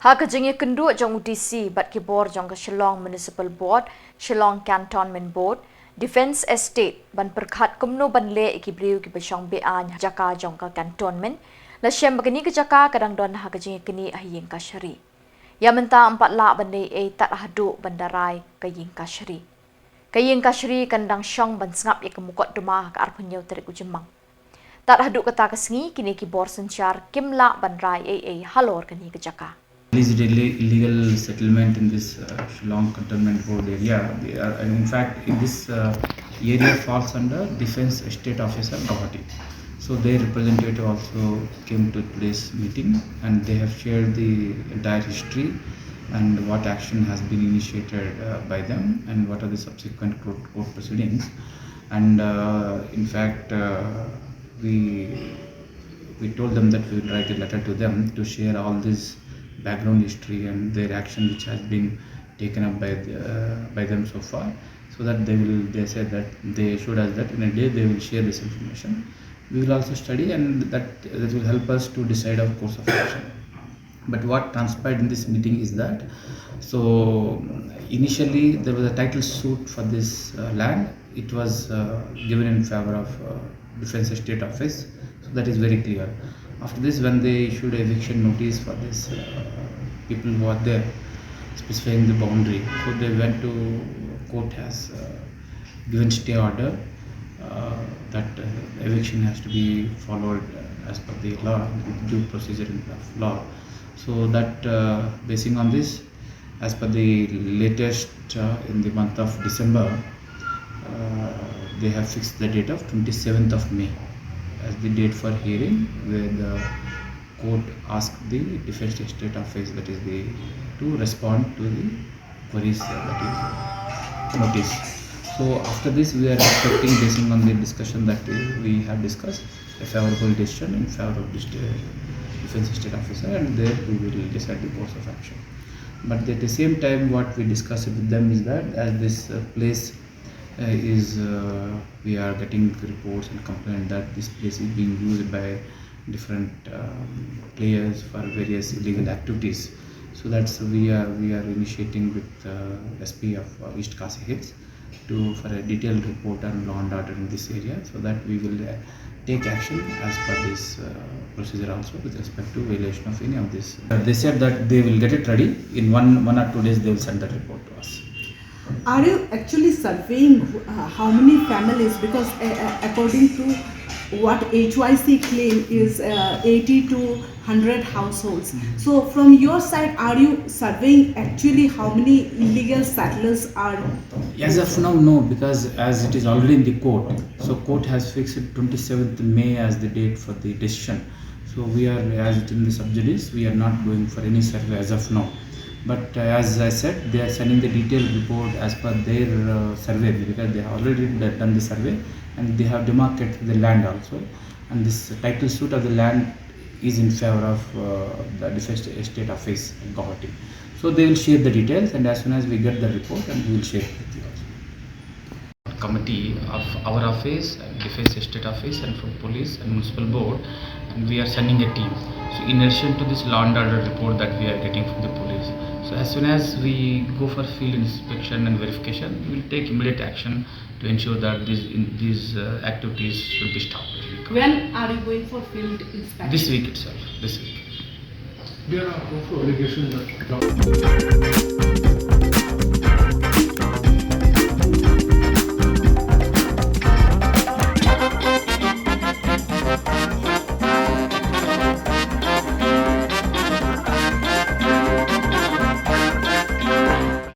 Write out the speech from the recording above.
Hakajingi kendu jong UTC bat Khuborjylla Shillong Municipal Board, Shillong Cantonment Board, Defence Estate ban perkhat kumno ban le ikibriu ki Shong Be-Ain Jaka Jaka Cantonment la shem bagani ke Jaka kadang don hakajingi kini Iingkashari. Ya menta 4 la ban le tat hadu bandarai ke Iingkashari. Ke Iingkashari kandang Shong ban sngap ya kemukot duma ka arpunyau terik ujemang. Tat hadu kata kesngi kini Khubor sencar kimla ban rai halor kini ke Jaka. Illegal settlement in this Shillong Cantonment Board area. In fact, in this area falls under Defence Estate Officer Guwahati. So their representative also came to today's meeting and they have shared the entire history and what action has been initiated by them and what are the subsequent court proceedings. And in fact, we told them that we will write a letter to them to share all this background history and their action which has been taken up by them so far, so that they said that they assured us that in a day they will share this information. We will also study and that will help us to decide our course of action. But what transpired in this meeting is that, so initially there was a title suit for this land. It was given in favor of Defence Estate Office, so that is very clear. After this, when they issued eviction notice for this people who are there, specifying the boundary, so they went to court has given stay order that eviction has to be followed as per the law, due procedure of law. So that basing on this, as per the latest in the month of December, they have fixed the date of 27th of May as the date for hearing, where the court asked the Defence Estate Office, that is to respond to the queries that is notice. So after this, we are expecting, based on the discussion that we have discussed, a favorable decision in favor of this Defence Estate Officer, and there we will decide the course of action. But at the same time, what we discussed with them is that as this place we are getting reports and complaints that this place is being used by different players for various illegal activities. So that's we are initiating with SP of East Khasi Hills for a detailed report on law and order in this area, so that we will take action as per this procedure also with respect to violation of any of this. They said that they will get it ready in one or 2 days. They will send the report to us. Are you actually surveying how many families? Because according to what HYC claim is 80 to 100 households. So from your side, are you surveying actually how many illegal settlers are? As of now, no, because as it is already in the court, so court has fixed 27th May as the date for the decision. So we are, as it in the sub judice, we are not going for any survey as of now. But as I said, they are sending the detailed report as per their survey, because they have already done the survey and they have demarcated the land also. And this title suit of the land is in favor of the Defence Estate Office in Guwahati. So they will share the details, and as soon as we get the report, and we will share it with you also. Committee of our office, Defence Estate Office, and from police and municipal board, and we are sending a team. So in addition to this law and order report that we are getting from the police, so as soon as we go for field inspection and verification, we will take immediate action to ensure that these activities should be stopped. When are you going for field inspection? This week itself. This week. There are also allegations that